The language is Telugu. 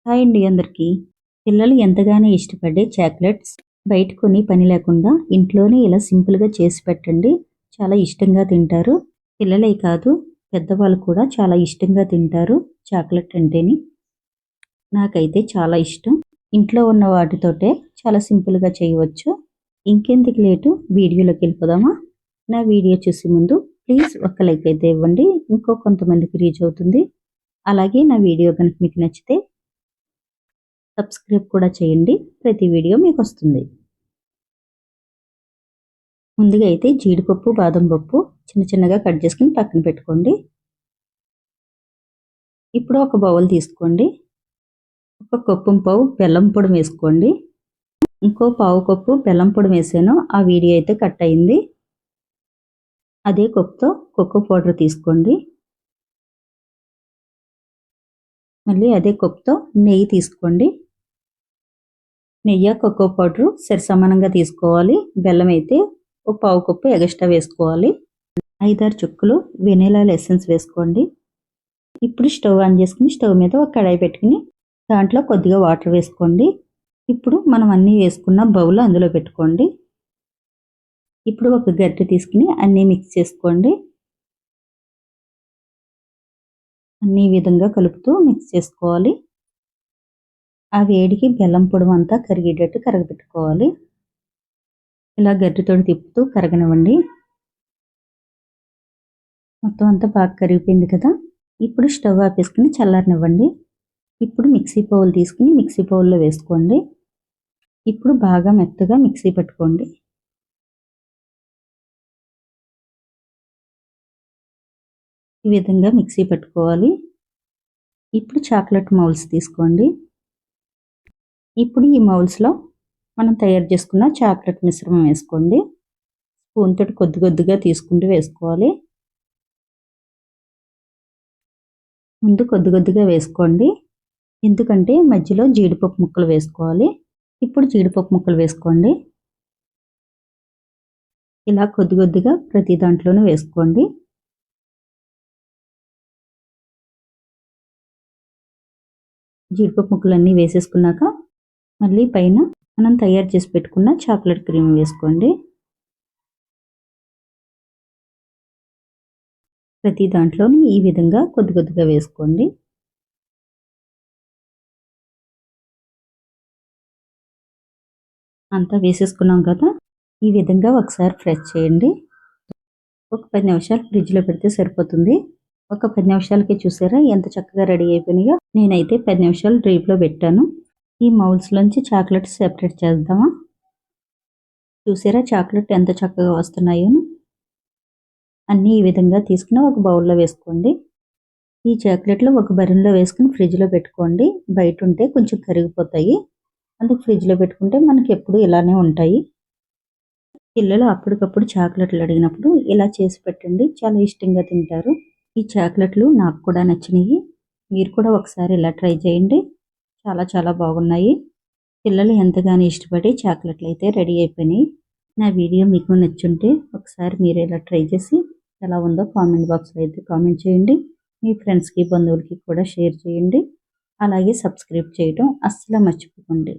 హాయ్ అండి అందరికీ. పిల్లలు ఎంతగానో ఇష్టపడే చాక్లెట్స్ బయట కొని పని లేకుండా ఇంట్లోనే ఇలా సింపుల్‌గా చేసి పెట్టండి. చాలా ఇష్టంగా తింటారు. పిల్లలే కాదు పెద్దవాళ్ళు కూడా చాలా ఇష్టంగా తింటారు చాక్లెట్ అంటేని. నాకైతే చాలా ఇష్టం. ఇంట్లో ఉన్న వాటితోటే చాలా సింపుల్‌గా చేయవచ్చు. ఇంకెందుకు లేటు వీడియోలోకి వెళ్ళిపోదామా? నా వీడియో చూసే ముందు ప్లీజ్ ఒక లైక్ అయితే ఇవ్వండి. ఇంకో కొంతమందికి రీచ్ అవుతుంది. అలాగే నా వీడియో కనుక మీకు నచ్చితే సబ్స్క్రైబ్ కూడా చేయండి. ప్రతి వీడియో మీకు వస్తుంది. ముందుగా అయితే జీడిపప్పు, బాదం పప్పు చిన్న చిన్నగా కట్ చేసుకుని పక్కన పెట్టుకోండి. ఇప్పుడు ఒక బౌల్ తీసుకోండి. ఒక కప్పు పావు బెల్లం పొడి వేసుకోండి. ఇంకో పావు కప్పు బెల్లం పొడి వేసాను. ఆ వీడియో అయితే కట్ అయింది. అదే కప్పుతో కోకో పౌడర్ తీసుకోండి. మళ్ళీ అదే కప్పుతో నెయ్యి తీసుకోండి. నెయ్యి, కోకో పౌడర్ సరిసమానంగా తీసుకోవాలి. బెల్లం అయితే ఒక పావు కప్పు ఎగస్ట్రా వేసుకోవాలి. 5-6 చుక్కలు వెనిలా ఎసెన్స్ వేసుకోండి. ఇప్పుడు స్టవ్ ఆన్ చేసుకుని స్టవ్ మీద ఒక కడాయి పెట్టుకుని దాంట్లో కొద్దిగా వాటర్ వేసుకోండి. ఇప్పుడు మనం అన్నీ వేసుకున్న బౌల్ అందులో పెట్టుకోండి. ఇప్పుడు ఒక గరిటె తీసుకుని అన్నీ మిక్స్ చేసుకోండి. అన్ని విధంగా కలుపుతూ మిక్స్ చేసుకోవాలి. ఆ వేడికి బెల్లం పొడి అంతా కరిగేటట్టు కరగబెట్టుకోవాలి. ఇలా గరిటెతో తిప్పుతూ కరగనివ్వండి. మొత్తం అంతా బాగా కరిగిపోయింది కదా. ఇప్పుడు స్టవ్ ఆపేసుకుని చల్లారనివ్వండి. ఇప్పుడు మిక్సీ బౌల్ తీసుకుని మిక్సీ బౌల్లో వేసుకోండి. ఇప్పుడు బాగా మెత్తగా మిక్సీ పట్టుకోండి. ఈ విధంగా మిక్సీ పట్టుకోవాలి. ఇప్పుడు చాక్లెట్ మౌల్స్ తీసుకోండి. ఇప్పుడు ఈ మౌల్స్లో మనం తయారు చేసుకున్న చాక్లెట్ మిశ్రమం వేసుకోండి. స్పూన్ తోటి కొద్ది కొద్దిగా తీసుకుంటూ వేసుకోవాలి. ముందు కొద్ది కొద్దిగా వేసుకోండి. ఎందుకంటే మధ్యలో జీడిపప్పు ముక్కలు వేసుకోవాలి. ఇప్పుడు జీడిపప్పు ముక్కలు వేసుకోండి. ఇలా కొద్ది కొద్దిగా ప్రతి దాంట్లోనూ వేసుకోండి. జీడిపప్పు ముక్కలన్నీ వేసేసుకున్నాక మళ్ళీ పైన మనం తయారు చేసి పెట్టుకున్న చాక్లెట్ క్రీమ్ వేసుకోండి. ప్రతి దాంట్లోనూ ఈ విధంగా కొద్ది కొద్దిగా వేసుకోండి. అంతా వేసేసుకున్నాం కదా. ఈ విధంగా ఒకసారి ఫ్రై చేయండి. ఒక 10 నిమిషాలు ఫ్రిడ్జ్లో పెడితే సరిపోతుంది. ఒక 10 నిమిషాలకి చూసారా ఎంత చక్కగా రెడీ అయిపోయినాయో. నేనైతే 10 నిమిషాలు డ్రీప్లో పెట్టాను. ఈ మౌల్స్లోంచి చాక్లెట్ సెపరేట్ చేద్దామా? చూసారా చాక్లెట్ ఎంత చక్కగా వస్తున్నాయో. అన్నీ ఈ విధంగా తీసుకుని ఒక బౌల్లో వేసుకోండి. ఈ చాక్లెట్లు ఒక బరిలో వేసుకుని ఫ్రిడ్జ్లో పెట్టుకోండి. బయట ఉంటే కొంచెం కరిగిపోతాయి. అందుకు ఫ్రిడ్జ్లో పెట్టుకుంటే మనకి ఎప్పుడు ఇలానే ఉంటాయి. పిల్లలు అప్పటికప్పుడు చాక్లెట్లు అడిగినప్పుడు ఇలా చేసి పెట్టండి. చాలా ఇష్టంగా తింటారు. ఈ చాక్లెట్లు నాకు కూడా నచ్చినాయి. మీరు కూడా ఒకసారి ఇలా ట్రై చేయండి. చాలా చాలా బాగున్నాయి. పిల్లలు ఎంతగానో ఇష్టపడి చాక్లెట్లు అయితే రెడీ అయిపోయినాయి. నా వీడియో మీకు నచ్చుంటే ఒకసారి మీరు ఇలా ట్రై చేసి ఎలా ఉందో కామెంట్ బాక్స్లో అయితే కామెంట్ చేయండి. మీ ఫ్రెండ్స్కి బంధువులకి కూడా షేర్ చేయండి. అలాగే సబ్స్క్రైబ్ చేయడం అస్సలు మర్చిపోకండి.